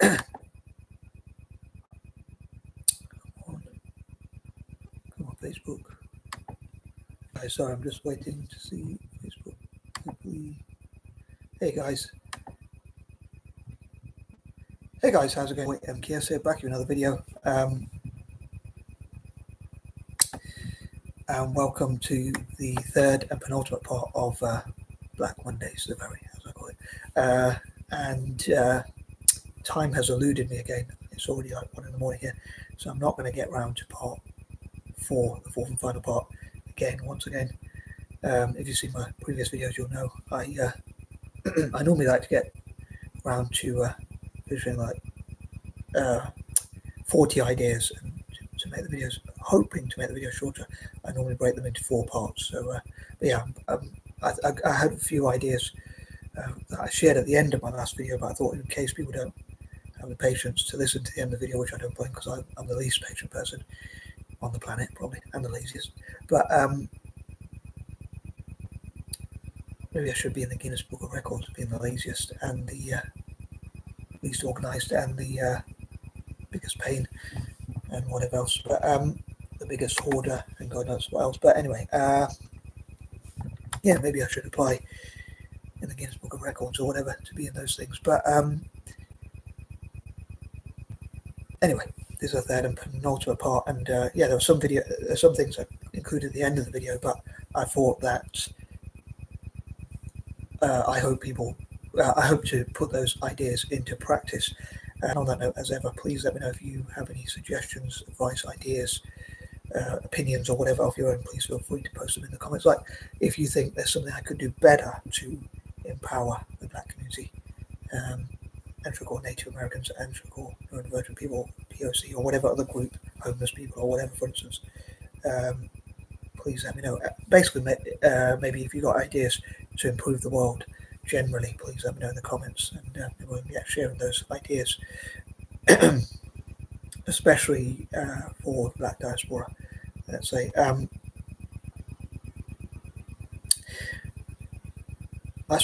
Come on, Facebook. Sorry, I'm just waiting to see Facebook. Hey guys. Hey guys, how's it going? M.K.S here, back with another video. And welcome to the third and penultimate part of Black Mondays, the very, as I call it. Time has eluded me again. It's already like 1 in the morning here, so I'm not going to get round to part 4, the fourth and final part, once again. If you've seen my previous videos, you'll know I I normally like to get round to visually like 40 ideas and to make the videos, hoping to make the video shorter. I normally break them into 4 parts. So, but yeah, I had a few ideas that I shared at the end of my last video, but I thought in case people don't have the patience to listen to the end of the video, which I don't blame because I'm the least patient person on the planet, probably, and the laziest. But maybe I should be in the Guinness Book of Records, being the laziest and the least organised and the biggest pain and whatever else. But the biggest hoarder and God knows what else. But anyway, yeah, maybe I should apply in the Guinness Book of Records or whatever to be in those things. But anyway, this is a third and penultimate part, and yeah, there's some things I included at the end of the video, but I thought that I hope to put those ideas into practice. And on that note, as ever, please let me know if you have any suggestions, advice, ideas, opinions, or whatever of your own. Please feel free to post them in the comments. Like if you think there's something I could do better to empower the Black community, or Native Americans, or neurodivergent people, P.O.C, or whatever other group, homeless people, or whatever, for instance. Please let me know. Basically, maybe if you've got ideas to improve the world generally, please let me know in the comments, and we'll sharing those ideas, especially for the Black diaspora, let's say. I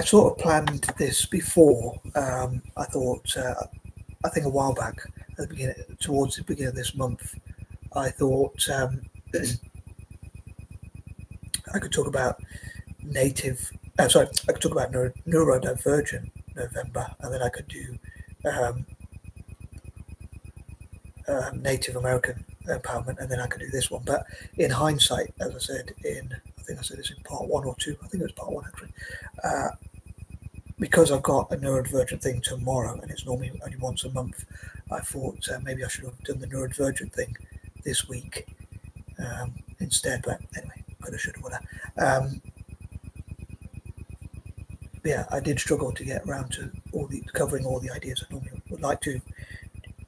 sort of planned this before. I thought, I think a while back, at the beginning, towards the beginning of this month, I thought I could talk about I could talk about neurodivergent November, and then I could do Native American empowerment, and then I could do this one. But in hindsight, as I said I think I said this in part 1 or 2. I think it was part 1 actually. Because I've got a neurodivergent thing tomorrow, and it's normally only once a month, I thought maybe I should have done the neurodivergent thing this week instead. But anyway, coulda, shoulda, woulda. Yeah, I did struggle to get around to covering all the ideas I normally would like to,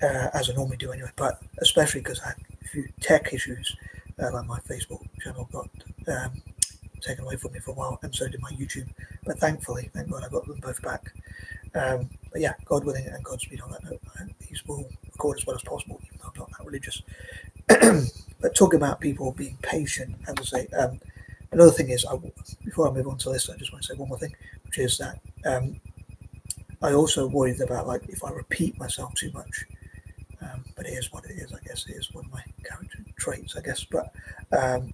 as I normally do anyway. But especially because I had a few tech issues, like my Facebook channel got taken away from me for a while, and so did my YouTube. But thankfully, thank God, I got them both back. But yeah, God willing and Godspeed on that note. These will record as well as possible, even though I'm not that religious. But talking about people being patient, as I say, another thing is, before I move on to this, I just want to say one more thing, which is that I also worried about like if I repeat myself too much. But it is what it is, I guess. It is one of my character traits, I guess. But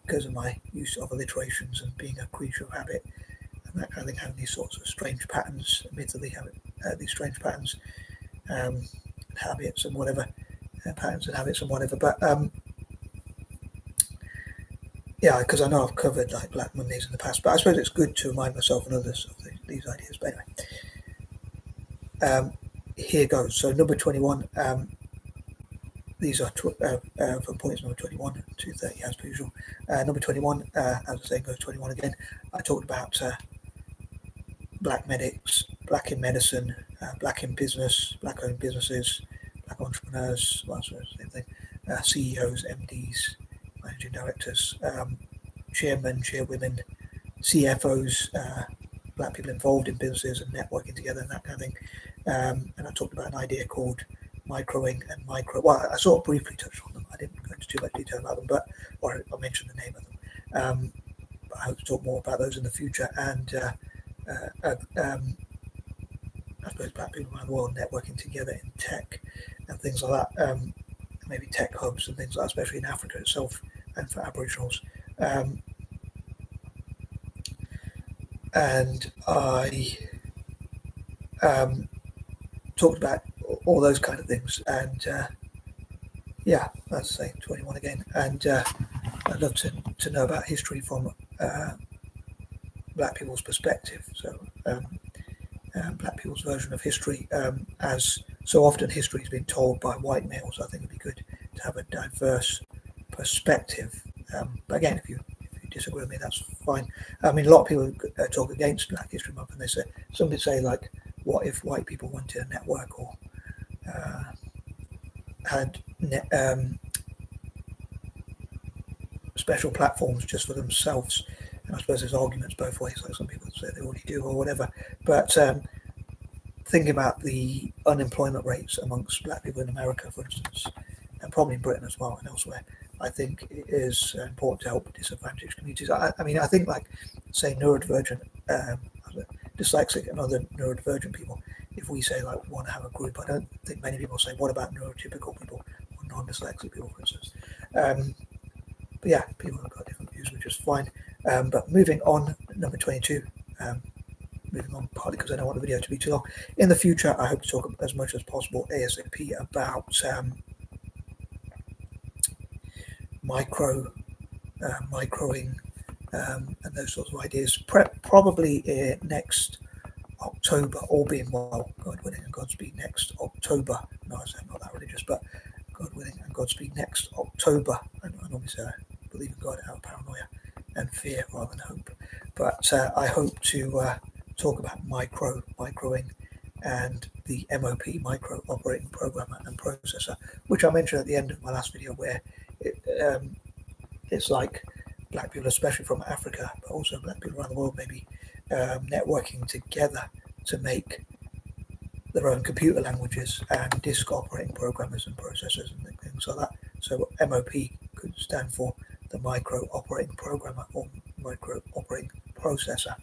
because of my use of alliterations and being a creature of habit and that kind of thing, having these sorts of strange patterns, admittedly having these strange patterns, habits and whatever, patterns and habits and whatever. But yeah, because I know I've covered like Black Mondays in the past, but I suppose it's good to remind myself and others of these ideas. But anyway, here goes. So number 21. These are from points number 21 to 30 as per usual. Number 21, as I say, goes 21 again. I talked about Black medics, Black in medicine, Black in business, Black-owned businesses, Black entrepreneurs, well, same thing, CEOs, MDs, managing directors, chairmen, chairwomen, CFOs, Black people involved in businesses and networking together and that kind of thing. And I talked about an idea called microing and micro. Well, I sort of briefly touched on them. I didn't go into too much detail about them, but I mentioned the name of them. But I hope to talk more about those in the future. And I suppose black people around the world networking together in tech and things like that. Maybe tech hubs and things like that, especially in Africa itself and for Aboriginals. And I talked about all those kind of things. And yeah, let's say 21 again. And I'd love to know about history from black people's perspective. So black people's version of history, as so often history has been told by white males. I think it'd be good to have a diverse perspective. But again, if you disagree with me, that's fine. I mean, a lot of people talk against Black History Month, and they say, some would say, like, what if white people wanted a network or had special platforms just for themselves? And I suppose there's arguments both ways. Like some people say they already do or whatever. But thinking about the unemployment rates amongst black people in America, for instance, and probably in Britain as well and elsewhere, I think it is important to help disadvantaged communities. I mean, I think, like, say, neurodivergent, dyslexic and other neurodivergent people, if we say, like, we want to have a group, I don't think many people say, what about neurotypical people or non-dyslexic people, for instance. But yeah, people have got different views, which is fine. But moving on, number 22, moving on partly because I don't want the video to be too long. In the future, I hope to talk as much as possible ASAP about microing and those sorts of ideas. Probably next October, all being well, God willing and Godspeed, next October. No, I say I'm not that religious, but God willing and Godspeed, next October. I normally say I believe in God out of paranoia and fear rather than hope. But I hope to talk about microing and the MOP, micro operating programmer and processor, which I mentioned at the end of my last video, where it's like black people, especially from Africa, but also black people around the world, maybe networking together to make their own computer languages and disk operating programmers and processors and things like that. So MOP could stand for the micro operating programmer or micro operating processor.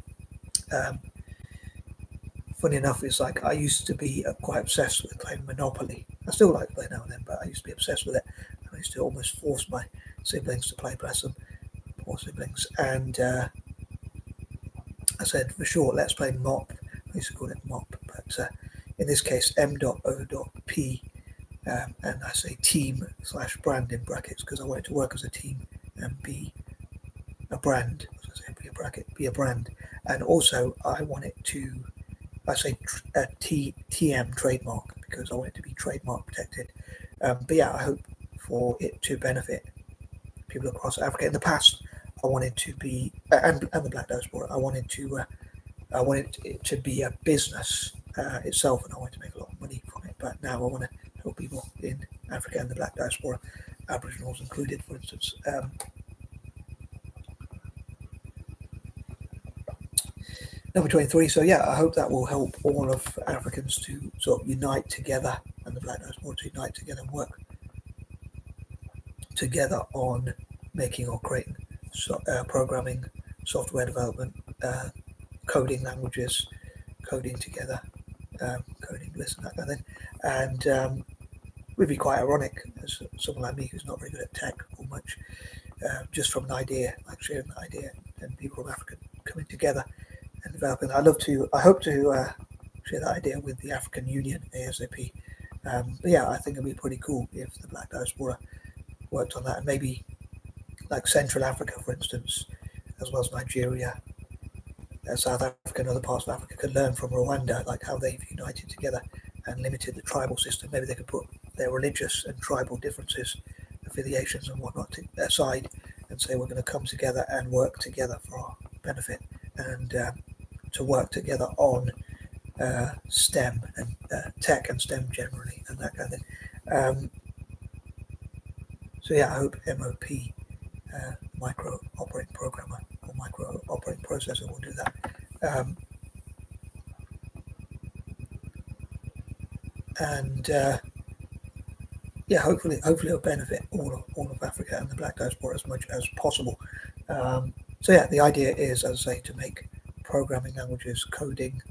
Funny enough, it's like I used to be quite obsessed with playing Monopoly. I still like to play now and then, but I used to be obsessed with it. I used to almost force my siblings to play, bless them, poor siblings. And I said, for short, let's play MOP. I used to call it MOP, but in this case, M.O.P. And I say team/brand in brackets because I want it to work as a team and be a brand. As I say, be a brand. And also, I want it to, I say TM trademark because I want it to be trademark protected. But yeah, I hope for it to benefit people across Africa. In the past, I wanted to be, and the Black Diaspora, I wanted it to be a business itself, and I wanted to make a lot of money from it. But now I want to help people in Africa and the Black Diaspora, Aboriginals included, for instance. Number 23. So yeah, I hope that will help all of Africans to sort of unite together, and the Black Diaspora to unite together and work together on making or creating programming, software development, coding languages, coding together, coding this and that kind of thing. And it would be quite ironic as someone like me who's not very good at tech or much, just from an idea, like sharing an idea, and people from Africa coming together and developing. I hope to share that idea with the African Union ASAP. But yeah, I think it'd be pretty cool if the Black Diaspora worked on that, and maybe like Central Africa, for instance, as well as Nigeria, South Africa and other parts of Africa could learn from Rwanda, like how they've united together and limited the tribal system. Maybe they could put their religious and tribal differences, affiliations and whatnot aside and say we're going to come together and work together for our benefit, and to work together on STEM and tech and STEM generally and that kind of thing. So yeah, I hope MOP, micro operating programmer or micro operating processor, will do that. And yeah, hopefully it'll benefit all of Africa and the Black Diaspora as much as possible. So yeah, the idea is, as I say, to make programming languages, coding,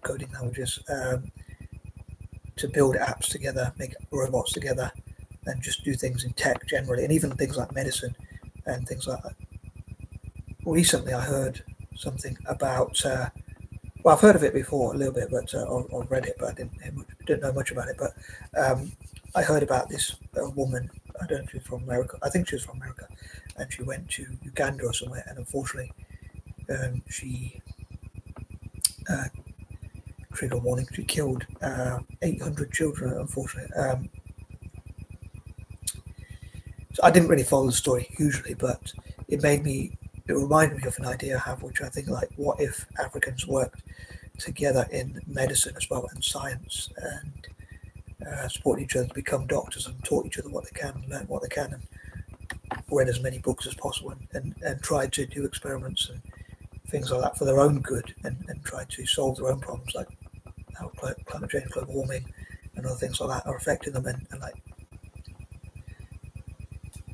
coding languages, to build apps together, make robots together, and just do things in tech generally, and even things like medicine and things like that. Recently, I heard something about. Well, I've heard of it before a little bit, but or read it, but I didn't know much about it. But I heard about this woman. I don't know if she's from America. I think she was from America, and she went to Uganda or somewhere, and unfortunately, she trigger warning. She killed 800 children, unfortunately. So I didn't really follow the story hugely, but it reminded me of an idea I have, which I think, like, what if Africans worked together in medicine as well and science, and support each other to become doctors and taught each other what they can, learn what they can, and read as many books as possible, and tried to do experiments and things like that for their own good, and tried to solve their own problems, like how climate change, global warming, and other things like that are affecting them, and like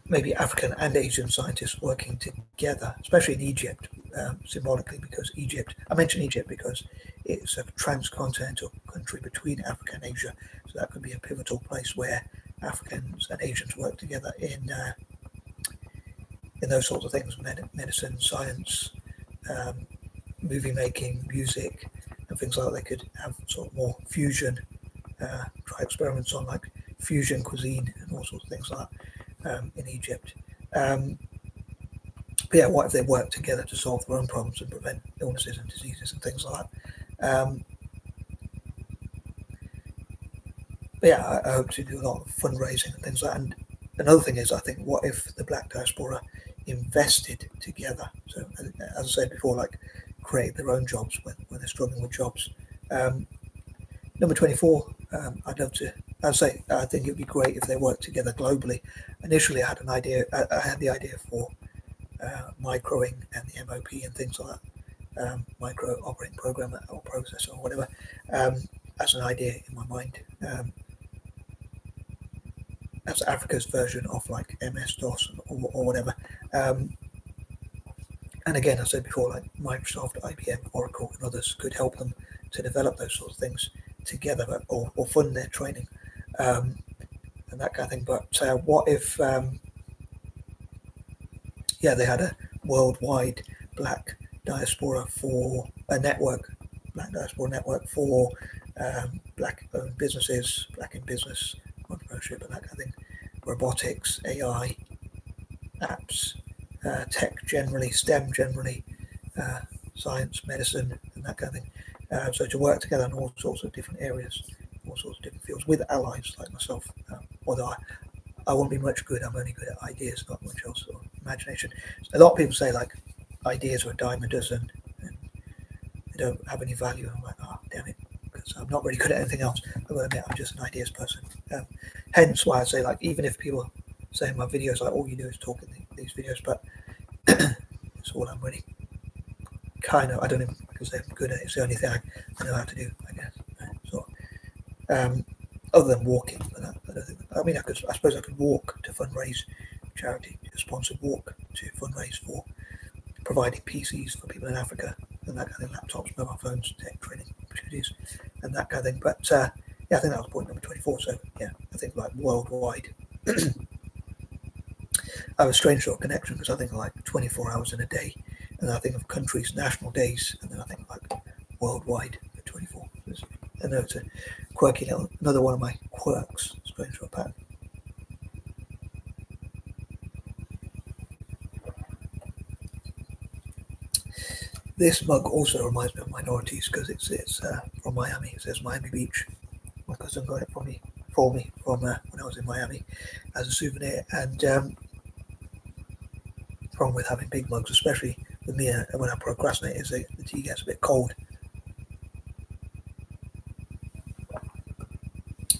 maybe African and Asian scientists working together, especially in Egypt, symbolically, because I mention Egypt because it's a transcontinental country between Africa and Asia, so that could be a pivotal place where Africans and Asians work together in those sorts of things, medicine, science, movie making, music, and things like that. They could have sort of more fusion, try experiments on like fusion cuisine and all sorts of things like that. In Egypt. But yeah, what if they work together to solve their own problems and prevent illnesses and diseases and things like that? But yeah, I hope to do a lot of fundraising and things like that. And another thing is, I think, what if the Black diaspora invested together? So, as I said before, like create their own jobs when they're struggling with jobs. Number 24, I'd love to. I think it'd be great if they worked together globally. Initially, I had the idea for microing and the MOP and things like that, micro operating program or processor or whatever, as an idea in my mind. That's Africa's version of like MS-DOS or whatever. And again, I said before, like Microsoft, IBM, Oracle, and others could help them to develop those sorts of things together, or fund their training. And that kind of thing. But what if, they had a worldwide Black diaspora for a network, Black diaspora network for Black-owned businesses, Black in business, entrepreneurship, and that kind of thing, robotics, AI, apps, tech generally, STEM generally, science, medicine, and that kind of thing. So to work together in all sorts of different areas, all sorts of different fields, with allies like myself, although I won't be much good. I'm only good at ideas, not much else, or imagination. A lot of people say like ideas are a dime a dozen and they don't have any value. I'm like, oh, damn it, because I'm not really good at anything else. I've got to admit, I'm just an ideas person. Hence why I say, like, even if people say in my videos, like, all you do is talk in these videos, but it's all I'm really kind of, I don't even, I can say I'm good at. It's the only thing I know how to do, I guess. So, other than walking, but I don't think. I mean, I suppose I could walk to fundraise charity, a sponsored walk to fundraise for providing PCs for people in Africa and that kind of thing, laptops, mobile phones, tech training opportunities, and that kind of thing. But I think that was point number 24. So yeah, I think like worldwide. I have a strange sort of connection because I think like 24 hours in a day, and then I think of countries, national days, and then I think like worldwide for 24. I know it's a quirky little, another one of my quirks, strange sort of pattern. This mug also reminds me of minorities because it's from Miami. It says Miami Beach. My cousin got it for me from when I was in Miami as a souvenir. And problem with having big mugs, especially with me when I procrastinate, is the tea gets a bit cold.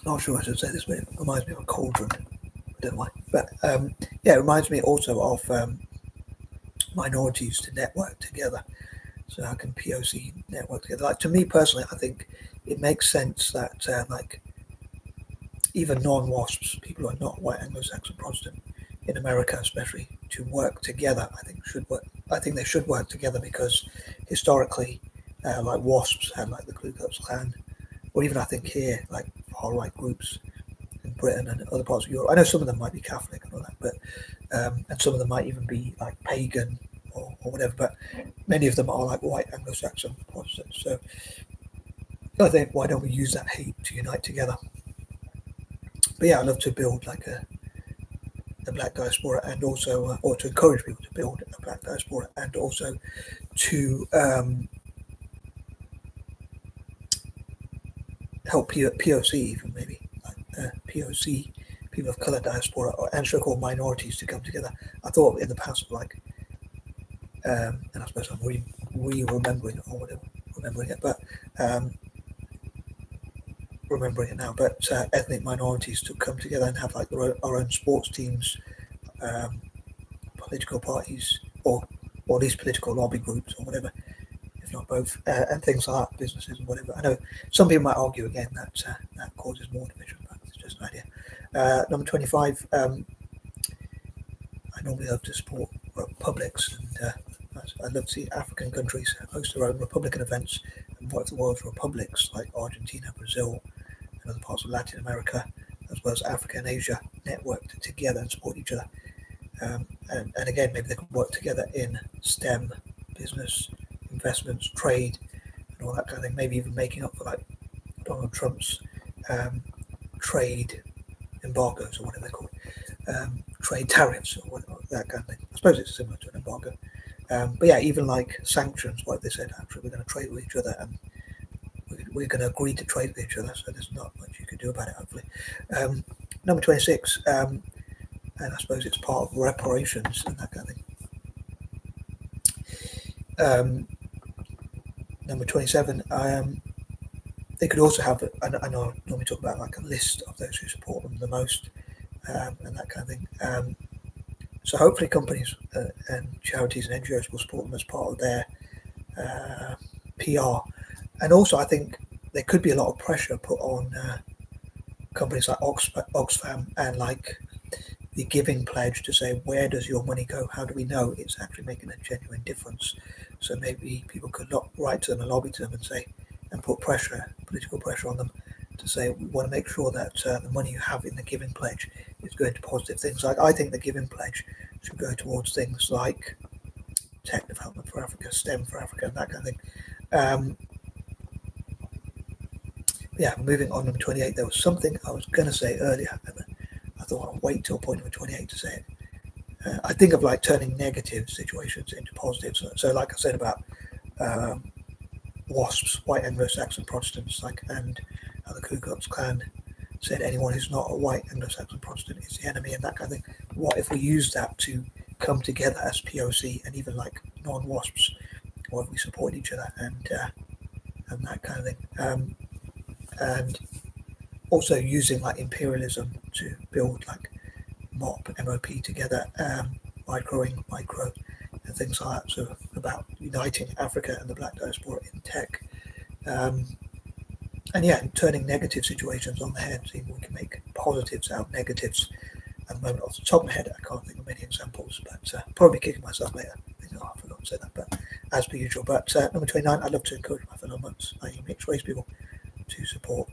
Not sure I should say this, but it reminds me of a cauldron. I don't know why. But it reminds me also of minorities to network together. So how can P.O.C network together? Like, to me personally, I think it makes sense that like even non-WASPs, people who are not white Anglo-Saxon Protestant in America, especially, to work together, I think they should work together because historically like WASPs had like the Ku Klux Klan, or even I think here like far right groups in Britain and other parts of Europe. I know some of them might be Catholic and all that, but and some of them might even be like pagan or whatever. But many of them are like white Anglo-Saxon Protestants. So I think, why don't we use that hate to unite together? But yeah, I'd love to build like a black diaspora, and also or to encourage people to build a black diaspora, and also to help P.O.C. even maybe like P.O.C. people of color diaspora and so-called minorities to come together. I thought in the past of like and I suppose I'm remembering it or whatever, remembering it, but remembering it now. But ethnic minorities to come together and have like our own sports teams, political parties, or at least political lobby groups or whatever, if not both, and things like that, businesses and whatever. I know some people might argue again that that causes more division, but it's just an idea. Number 25. I normally love to support republics, and I love to see African countries host their own Republican events, and what if the world's republics like Argentina, Brazil, and other parts of Latin America, as well as Africa and Asia, networked together and support each other. And again, maybe they can work together in STEM, business, investments, trade, and all that kind of thing. Maybe even making up for like Donald Trump's trade embargoes or whatever they're called. Trade tariffs or whatever, that kind of thing. I suppose it's similar to an embargo. But yeah, even like sanctions, what they said, actually, we're going to trade with each other, and we're going to agree to trade with each other, so there's not much you can do about it, hopefully. Number 26, and I suppose it's part of reparations and that kind of thing. Number 27, they could also have, I know I normally talk about like a list of those who support them the most, and that kind of thing. So hopefully companies and charities and NGOs will support them as part of their PR. And also I think there could be a lot of pressure put on companies like Oxfam and like the Giving Pledge to say, where does your money go? How do we know it's actually making a genuine difference? So maybe people could write to them and lobby to them and say, and put pressure, political pressure on them to say, we want to make sure that the money you have in the Giving Pledge is going to positive things. Like I think the Giving Pledge should go towards things like tech development for Africa, STEM for Africa, and that kind of thing. Yeah, moving on, number 28, there was something I was going to say earlier, and I thought I'll wait till point number 28 to say it. I think of like turning negative situations into positives. So like I said about WASPs, white Anglo-Saxon Protestants, like, and how the Ku Klux Klan said anyone who's not a white Anglo-Saxon Protestant is the enemy, and that kind of thing. What if we use that to come together as P.O.C. and even like non-WASPs, or if we support each other and that kind of thing. And also using like imperialism to build like M.O.P. together, micro, and things like that. So about uniting Africa and the black diaspora in tech. And yeah, turning negative situations on the head, seeing we can make positives out of negatives. At the moment, off the top of my head, I can't think of many examples, but probably kicking myself later. I forgot to say that, but as per usual. But number 29, I'd love to encourage my fellow monks, i.e. mixed race people, to support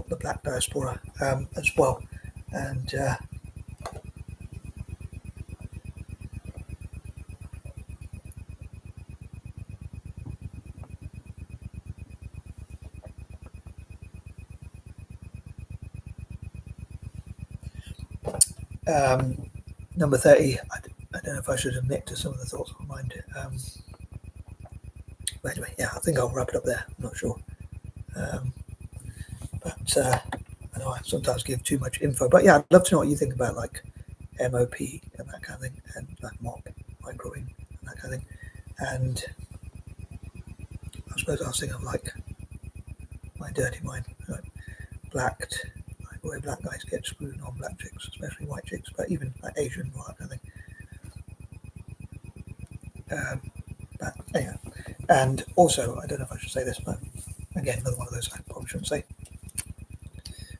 the black diaspora as well. And number 30, I don't know if I should admit to some of the thoughts on my mind. But anyway, yeah, I think I'll wrap it up there. I'm not sure. But I know I sometimes give too much info. But yeah, I'd love to know what you think about like M.O.P. and that kind of thing, and like microing and that kind of thing. And I suppose I was thinking of like my dirty mind, like blacked, like the way black guys get screwed on black chicks, especially white chicks, but even like Asian or that kind of thing. But anyhow, and also I don't know if I should say this, but again, another one of those I probably shouldn't say.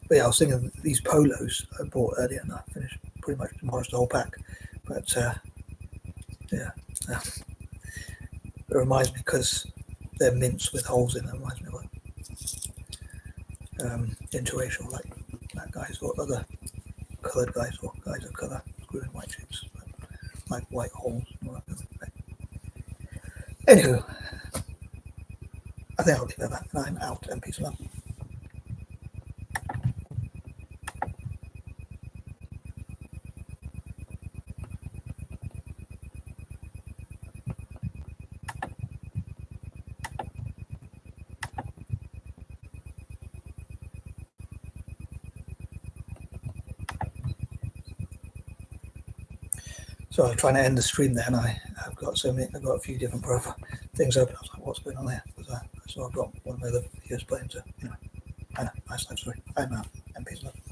But yeah, I was thinking of these polos I bought earlier, and I finished pretty much demolished the whole pack. But yeah, It reminds me, because they're mints with holes in them, reminds me of like interracial, like black guys or other coloured guys or guys of colour screwing white chicks, like white holes. Anywho, I think I'll leave it at that, and I'm out, and peace and love. So I was trying to end the stream there, and I've got a few different profile things open. I was like, what's going on there? So I've got one of my other videos playing, so, I know, nice life story. I'm out, and peace and love.